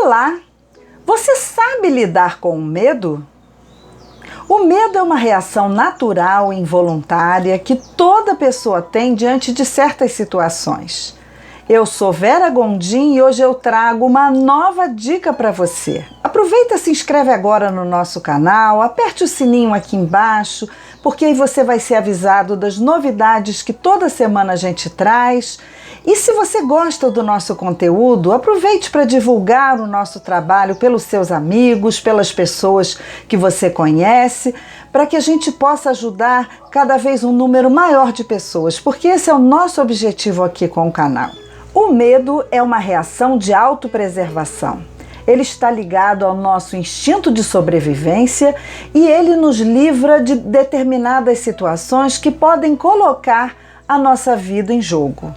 Olá! Você sabe lidar com o medo? O medo é uma reação natural e involuntária que toda pessoa tem diante de certas situações. Eu sou Vera Gondim e hoje eu trago uma nova dica para você. Aproveita e se inscreve agora no nosso canal, aperte o sininho aqui embaixo, porque aí você vai ser avisado das novidades que toda semana a gente traz. E se você gosta do nosso conteúdo, aproveite para divulgar o nosso trabalho pelos seus amigos, pelas pessoas que você conhece, para que a gente possa ajudar cada vez um número maior de pessoas, porque esse é o nosso objetivo aqui com o canal. O medo é uma reação de autopreservação. Ele está ligado ao nosso instinto de sobrevivência e ele nos livra de determinadas situações que podem colocar a nossa vida em jogo.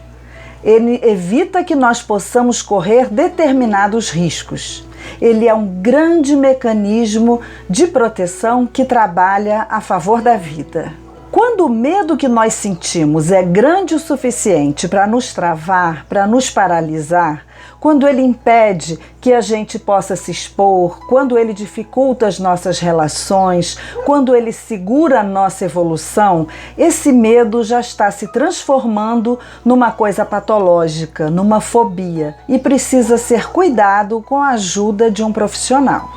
Ele evita que nós possamos correr determinados riscos. Ele é um grande mecanismo de proteção que trabalha a favor da vida. Quando o medo que nós sentimos é grande o suficiente para nos travar, para nos paralisar, quando ele impede que a gente possa se expor, quando ele dificulta as nossas relações, quando ele segura a nossa evolução, esse medo já está se transformando numa coisa patológica, numa fobia, e precisa ser cuidado com a ajuda de um profissional.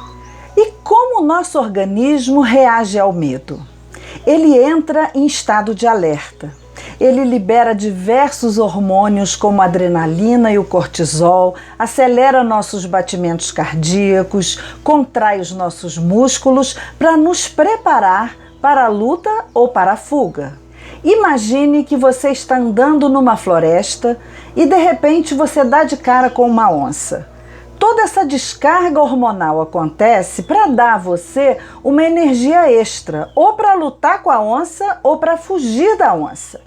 E como o nosso organismo reage ao medo? Ele entra em estado de alerta. Ele libera diversos hormônios como a adrenalina e o cortisol, acelera nossos batimentos cardíacos, contrai os nossos músculos para nos preparar para a luta ou para a fuga. Imagine que você está andando numa floresta e de repente você dá de cara com uma onça. Toda essa descarga hormonal acontece para dar a você uma energia extra, ou para lutar com a onça ou para fugir da onça.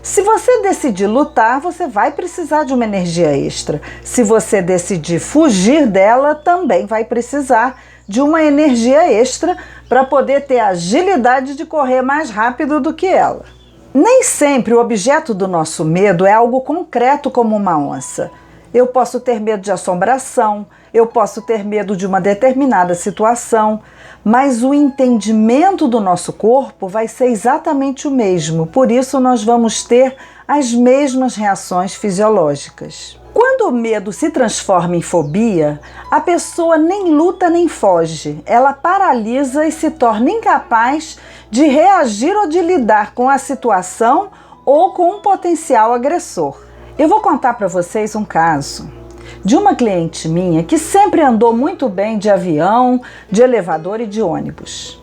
Se você decidir lutar, você vai precisar de uma energia extra. Se você decidir fugir dela, também vai precisar de uma energia extra para poder ter a agilidade de correr mais rápido do que ela. Nem sempre o objeto do nosso medo é algo concreto como uma onça. Eu posso ter medo de assombração, eu posso ter medo de uma determinada situação, mas o entendimento do nosso corpo vai ser exatamente o mesmo, por isso nós vamos ter as mesmas reações fisiológicas. Quando o medo se transforma em fobia, a pessoa nem luta nem foge, ela paralisa e se torna incapaz de reagir ou de lidar com a situação ou com um potencial agressor. Eu vou contar para vocês um caso de uma cliente minha que sempre andou muito bem de avião, de elevador e de ônibus.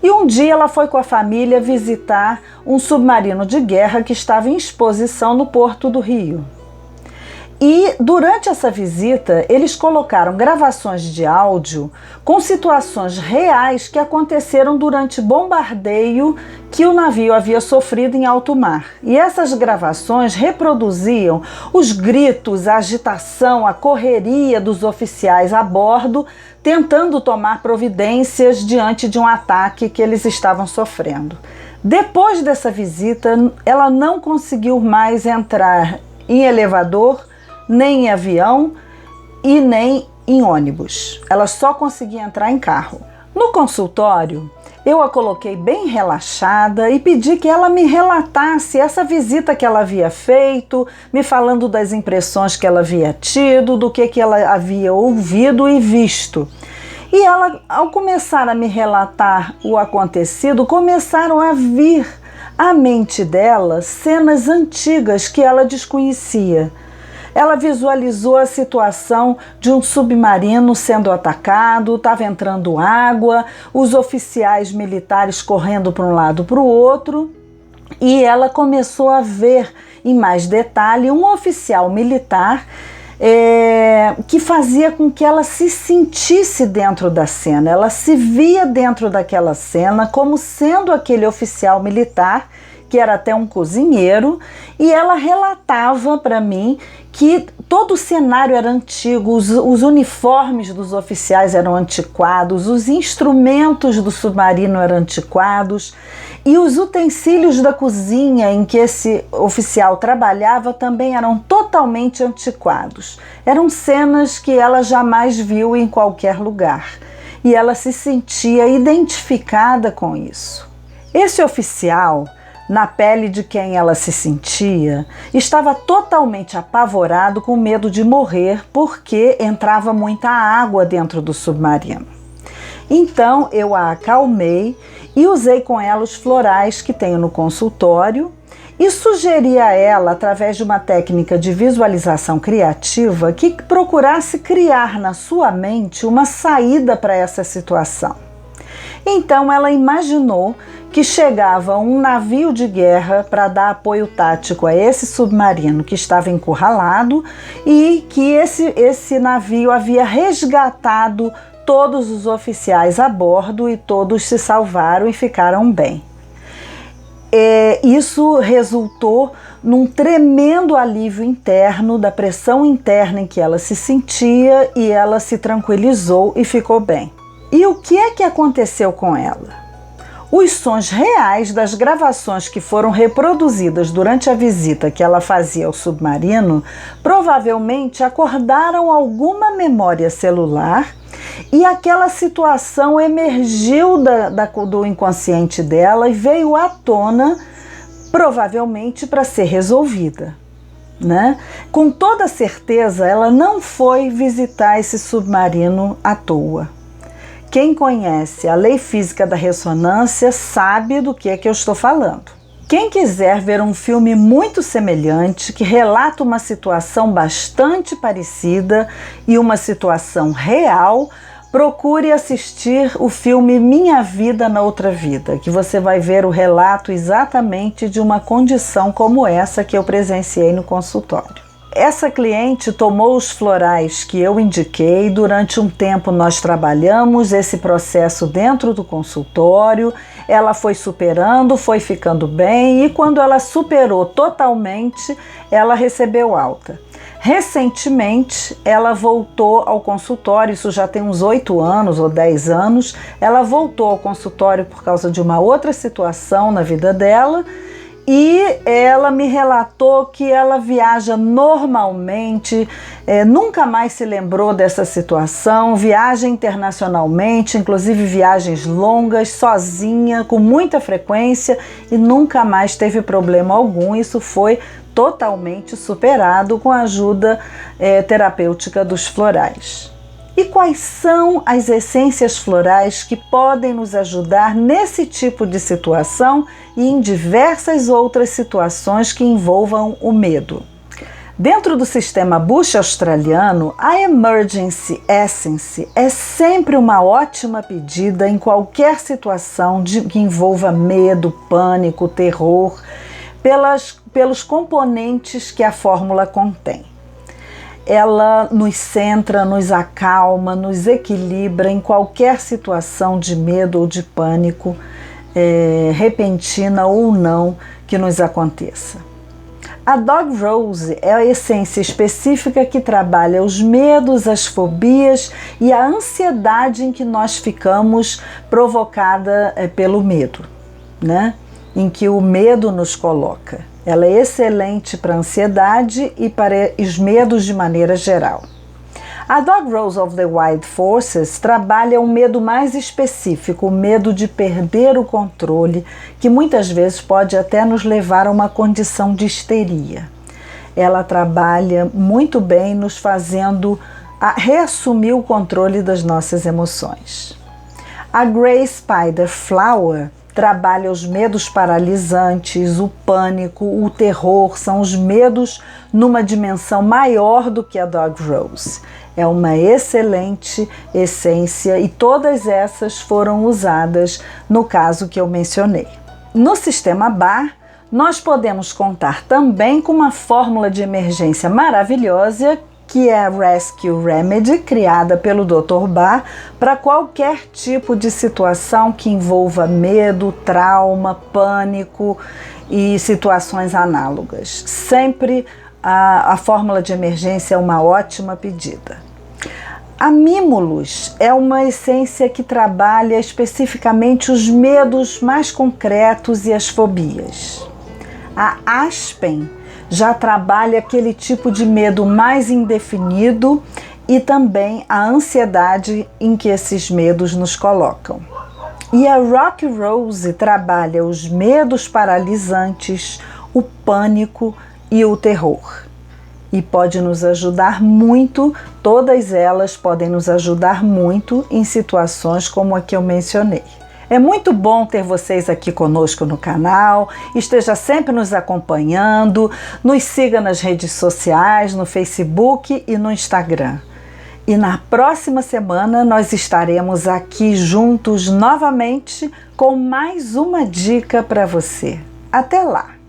E um dia ela foi com a família visitar um submarino de guerra que estava em exposição no Porto do Rio. E durante essa visita, eles colocaram gravações de áudio com situações reais que aconteceram durante bombardeio que o navio havia sofrido em alto mar. E essas gravações reproduziam os gritos, a agitação, a correria dos oficiais a bordo, tentando tomar providências diante de um ataque que eles estavam sofrendo. Depois dessa visita, ela não conseguiu mais entrar em elevador, nem em avião e nem em ônibus. Ela só conseguia entrar em carro. No consultório, eu a coloquei bem relaxada e pedi que ela me relatasse essa visita que ela havia feito, me falando das impressões que ela havia tido, do que ela havia ouvido e visto. E ela, ao começar a me relatar o acontecido, começaram a vir à mente dela cenas antigas que ela desconhecia. Ela visualizou a situação de um submarino sendo atacado, estava entrando água, os oficiais militares correndo para um lado para o outro, e ela começou a ver em mais detalhe um oficial militar que fazia com que ela se sentisse dentro da cena. Ela se via dentro daquela cena como sendo aquele oficial militar, que era até um cozinheiro, e ela relatava para mim que todo o cenário era antigo, os uniformes dos oficiais eram antiquados, os instrumentos do submarino eram antiquados, E os utensílios da cozinha em que esse oficial trabalhava também eram totalmente antiquados. Eram cenas que ela jamais viu em qualquer lugar. E ela se sentia identificada com isso. Esse oficial, na pele de quem ela se sentia, estava totalmente apavorado, com medo de morrer, porque entrava muita água dentro do submarino. Então eu a acalmei e usei com ela os florais que tenho no consultório e sugeri a ela, através de uma técnica de visualização criativa, que procurasse criar na sua mente uma saída para essa situação. Então ela imaginou que chegava um navio de guerra para dar apoio tático a esse submarino que estava encurralado e que esse navio havia resgatado todos os oficiais a bordo e todos se salvaram e ficaram bem. Isso resultou num tremendo alívio interno da pressão interna em que ela se sentia e ela se tranquilizou e ficou bem. E o que é que aconteceu com ela? Os sons reais das gravações que foram reproduzidas durante a visita que ela fazia ao submarino provavelmente acordaram alguma memória celular e aquela situação emergiu do inconsciente dela e veio à tona, provavelmente para ser resolvida, né? Com toda certeza, ela não foi visitar esse submarino à toa. Quem conhece a lei física da ressonância sabe do que é que eu estou falando. Quem quiser ver um filme muito semelhante, que relata uma situação bastante parecida e uma situação real, procure assistir o filme Minha Vida na Outra Vida, que você vai ver o relato exatamente de uma condição como essa que eu presenciei no consultório. Essa cliente tomou os florais que eu indiquei, durante um tempo nós trabalhamos esse processo dentro do consultório, ela foi superando, foi ficando bem e quando ela superou totalmente, ela recebeu alta. Recentemente, ela voltou ao consultório, isso já tem uns 8 anos ou 10 anos, ela voltou ao consultório por causa de uma outra situação na vida dela e ela me relatou que ela viaja normalmente, nunca mais se lembrou dessa situação, viaja internacionalmente, inclusive viagens longas, sozinha, com muita frequência e nunca mais teve problema algum. Isso foi totalmente superado com a ajuda terapêutica dos florais. E quais são as essências florais que podem nos ajudar nesse tipo de situação e em diversas outras situações que envolvam o medo? Dentro do sistema Bush australiano, a Emergency Essence é sempre uma ótima pedida em qualquer situação que envolva medo, pânico, terror, pelos componentes que a fórmula contém. Ela nos centra, nos acalma, nos equilibra em qualquer situação de medo ou de pânico, repentina ou não, que nos aconteça. A Dog Rose é a essência específica que trabalha os medos, as fobias e a ansiedade em que nós ficamos provocada pelo medo, né? Em que o medo nos coloca. Ela é excelente para a ansiedade e para os medos de maneira geral. A Dog Rose of the Wild Forces trabalha um medo mais específico, o medo de perder o controle, que muitas vezes pode até nos levar a uma condição de histeria. Ela trabalha muito bem nos fazendo reassumir o controle das nossas emoções. A Grey Spider Flower trabalha os medos paralisantes, o pânico, o terror, são os medos numa dimensão maior do que a Dog Rose. É uma excelente essência e todas essas foram usadas no caso que eu mencionei. No sistema Bar, nós podemos contar também com uma fórmula de emergência maravilhosa que é a Rescue Remedy, criada pelo Dr. Bar para qualquer tipo de situação que envolva medo, trauma, pânico e situações análogas. Sempre a fórmula de emergência é uma ótima pedida. A Mimulus é uma essência que trabalha especificamente os medos mais concretos e as fobias. A Aspen já trabalha aquele tipo de medo mais indefinido e também a ansiedade em que esses medos nos colocam. E a Rock Rose trabalha os medos paralisantes, o pânico e o terror. E pode nos ajudar muito, todas elas podem nos ajudar muito em situações como a que eu mencionei. É muito bom ter vocês aqui conosco no canal, esteja sempre nos acompanhando, nos siga nas redes sociais, no Facebook e no Instagram. E na próxima semana nós estaremos aqui juntos novamente com mais uma dica para você. Até lá!